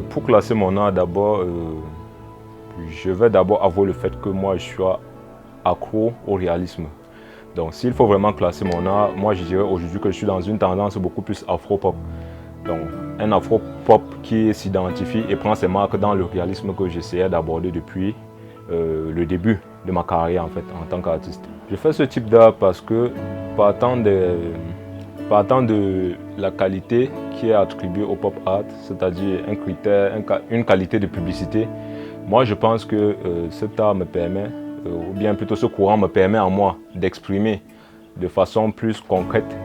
Pour classer mon art, d'abord, je vais d'abord avouer le fait que moi, je suis accro au réalisme. Donc, s'il faut vraiment classer mon art, moi, je dirais aujourd'hui que je suis dans une tendance beaucoup plus afro-pop. Donc, un afro-pop qui s'identifie et prend ses marques dans le réalisme que j'essayais d'aborder depuis le début de ma carrière, en fait, en tant qu'artiste. Je fais ce type d'art parce que, partant de la qualité qui est attribuée au pop art, c'est-à-dire un critère, une qualité de publicité, moi je pense que cet art me permet, ou bien plutôt ce courant me permet à moi d'exprimer de façon plus concrète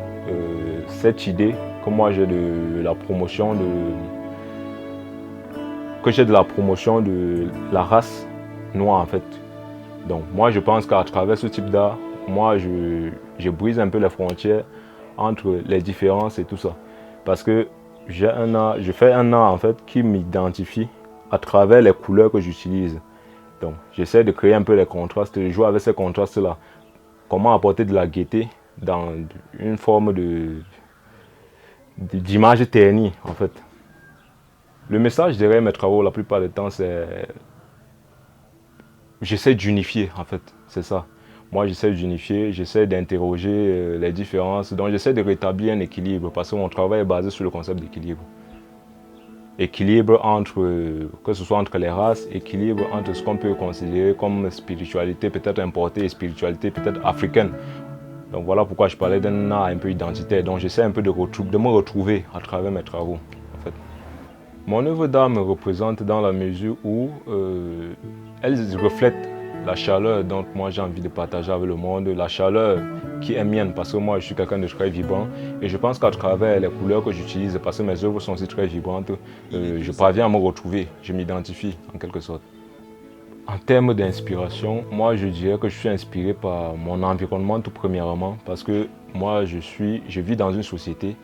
cette idée que moi j'ai de la promotion de la race noire en fait. Donc moi je pense qu'à travers ce type d'art, moi je brise un peu les frontières entre les différences et tout ça. Parce que je fais un art en fait qui m'identifie à travers les couleurs que j'utilise. Donc j'essaie de créer un peu les contrastes, de jouer avec ces contrastes-là. Comment apporter de la gaieté dans une forme d'image ternie en fait. Le message derrière mes travaux la plupart du temps c'est j'essaie d'unifier en fait, c'est ça. Moi j'essaie d'unifier, j'essaie d'interroger les différences, donc j'essaie de rétablir un équilibre parce que mon travail est basé sur le concept d'équilibre. Équilibre entre, que ce soit entre les races, équilibre entre ce qu'on peut considérer comme spiritualité peut-être importée et spiritualité peut-être africaine. Donc voilà pourquoi je parlais d'un art un peu identitaire, donc j'essaie un peu de me retrouver à travers mes travaux en fait. Mon œuvre d'art me représente dans la mesure où elle reflète la chaleur dont moi j'ai envie de partager avec le monde, la chaleur qui est mienne parce que moi je suis quelqu'un de très vibrant et je pense qu'à travers les couleurs que j'utilise, parce que mes œuvres sont aussi très vibrantes, je parviens à me retrouver, je m'identifie en quelque sorte. En termes d'inspiration, moi je dirais que je suis inspiré par mon environnement tout premièrement parce que moi je vis dans une société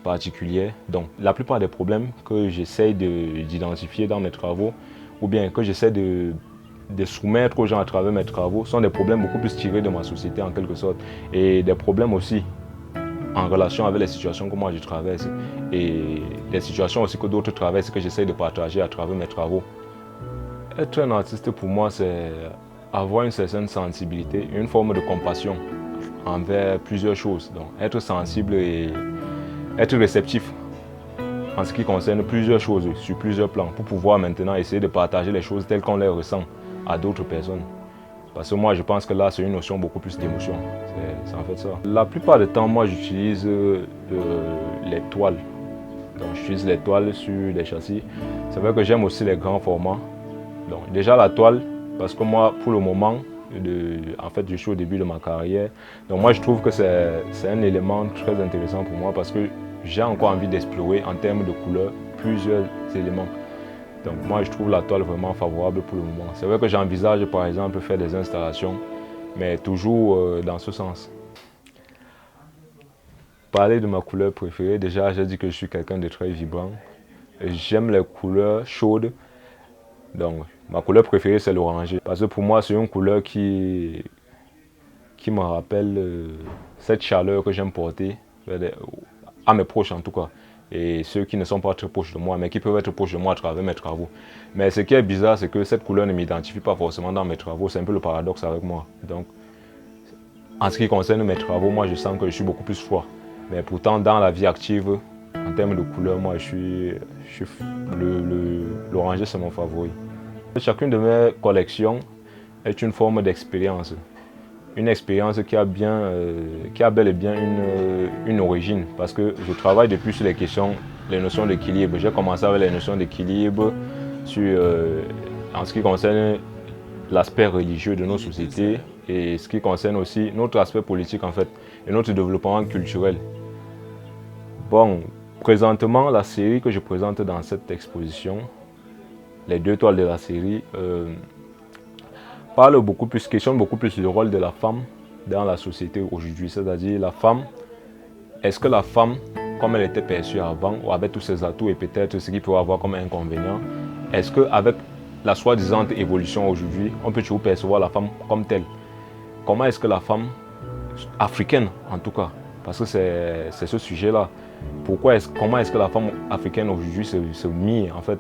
particulière. Donc la plupart des problèmes que j'essaie d'identifier dans mes travaux ou bien que j'essaie de soumettre aux gens à travers mes travaux sont des problèmes beaucoup plus tirés de ma société en quelque sorte et des problèmes aussi en relation avec les situations que moi je traverse et les situations aussi que d'autres traversent que j'essaie de partager à travers mes travaux. Être un artiste pour moi c'est avoir une certaine sensibilité, une forme de compassion envers plusieurs choses. Donc être sensible et être réceptif en ce qui concerne plusieurs choses sur plusieurs plans pour pouvoir maintenant essayer de partager les choses telles qu'on les ressent à d'autres personnes. Parce que moi je pense que là c'est une notion beaucoup plus d'émotion, c'est en fait ça. La plupart du temps moi j'utilise les toiles. Donc j'utilise les toiles sur les châssis. C'est vrai que j'aime aussi les grands formats. Donc déjà la toile, parce que moi pour le moment, en fait je suis au début de ma carrière. Donc moi je trouve que c'est un élément très intéressant pour moi parce que j'ai encore envie d'explorer en termes de couleurs plusieurs éléments. Donc moi je trouve la toile vraiment favorable pour le moment. C'est vrai que j'envisage par exemple faire des installations, mais toujours dans ce sens. Parler de ma couleur préférée, déjà j'ai dit que je suis quelqu'un de très vibrant. J'aime les couleurs chaudes. Donc ma couleur préférée c'est l'orangé. Parce que pour moi c'est une couleur qui me rappelle cette chaleur que j'aime porter à mes proches en tout cas. Et ceux qui ne sont pas très proches de moi, mais qui peuvent être proches de moi à travers mes travaux. Mais ce qui est bizarre, c'est que cette couleur ne m'identifie pas forcément dans mes travaux. C'est un peu le paradoxe avec moi. Donc, en ce qui concerne mes travaux, moi je sens que je suis beaucoup plus froid. Mais pourtant, dans la vie active, en termes de couleur, moi l'oranger c'est mon favori. Chacune de mes collections est une forme d'expérience. Une expérience qui a bel et bien une origine parce que je travaille depuis sur les notions d'équilibre. J'ai commencé avec les notions d'équilibre en ce qui concerne l'aspect religieux de nos sociétés et ce qui concerne aussi notre aspect politique en fait et notre développement culturel. Bon, présentement la série que je présente dans cette exposition, les 2 toiles de la série, questionne beaucoup plus le rôle de la femme dans la société aujourd'hui. C'est-à-dire la femme, est-ce que la femme, comme elle était perçue avant, ou avec tous ses atouts et peut-être ce qu'il peut avoir comme inconvénient, est-ce qu'avec la soi-disant évolution aujourd'hui, on peut toujours percevoir la femme comme telle? Comment est-ce que la femme, africaine en tout cas, parce que c'est ce sujet-là, comment est-ce que la femme africaine aujourd'hui se mit en fait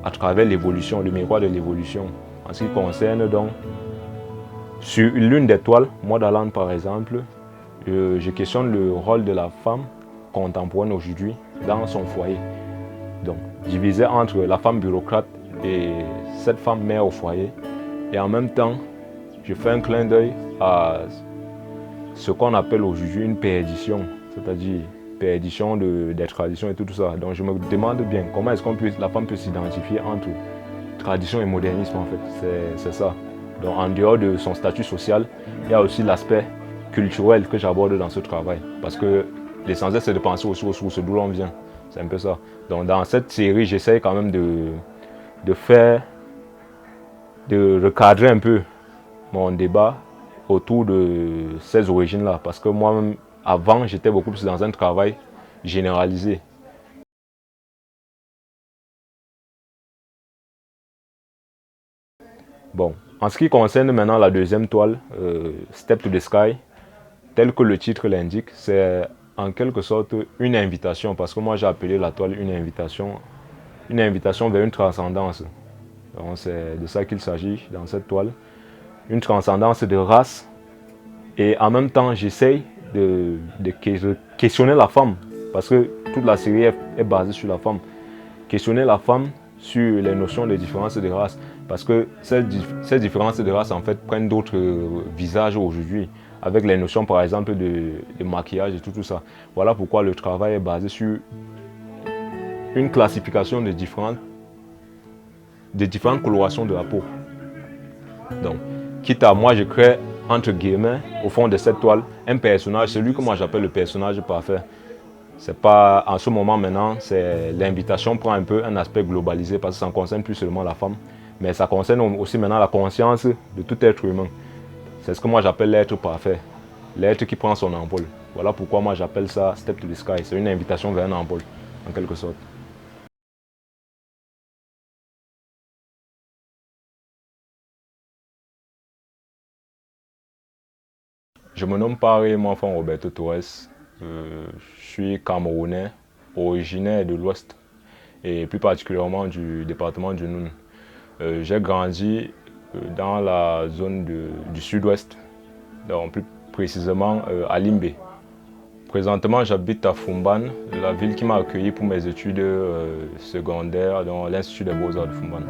à travers l'évolution, le miroir de l'évolution. En ce qui concerne donc, sur l'une des toiles, Modaland par exemple, je questionne le rôle de la femme contemporaine aujourd'hui dans son foyer. Donc, divisé entre la femme bureaucrate et cette femme mère au foyer. Et en même temps, je fais un clin d'œil à ce qu'on appelle aujourd'hui une perdition, c'est-à-dire perdition des traditions et tout ça. Donc je me demande bien comment est-ce la femme peut s'identifier entre tradition et modernisme en fait. C'est ça. Donc en dehors de son statut social, il y a aussi l'aspect culturel que j'aborde dans ce travail. Parce que l'essentiel c'est de penser aux sources d'où l'on vient. C'est un peu ça. Donc dans cette série, j'essaie quand même de recadrer un peu mon débat autour de ces origines-là. Parce que moi-même, avant, j'étais beaucoup plus dans un travail généralisé. Bon, en ce qui concerne maintenant la deuxième toile, Step to the Sky, tel que le titre l'indique, c'est en quelque sorte une invitation, parce que moi j'ai appelé la toile une invitation vers une transcendance. Donc c'est de ça qu'il s'agit dans cette toile. Une transcendance de race, et en même temps j'essaye de questionner la femme, parce que toute la série est basée sur la femme. Questionner la femme sur les notions de différence de race, parce que ces différences de race en fait prennent d'autres visages aujourd'hui, avec les notions par exemple de maquillage et tout ça. Voilà pourquoi le travail est basé sur une classification de différentes colorations de la peau. Donc, quitte à moi je crée entre guillemets au fond de cette toile un personnage, celui que moi j'appelle le personnage parfait. C'est pas en ce moment maintenant, c'est l'invitation prend un peu un aspect globalisé parce que ça ne concerne plus seulement la femme, mais ça concerne aussi maintenant la conscience de tout être humain. C'est ce que moi j'appelle l'être parfait, l'être qui prend son envol. Voilà pourquoi moi j'appelle ça Step to the Sky. C'est une invitation vers un envol, en quelque sorte. Je me nomme Paris, mon enfant Roberto Torres. Je suis Camerounais, originaire de l'Ouest et plus particulièrement du département du Noun. J'ai grandi dans la zone du sud-ouest, donc plus précisément à Limbé. Présentement, j'habite à Fumban, la ville qui m'a accueilli pour mes études secondaires dans l'Institut des Beaux-Arts de Fumban.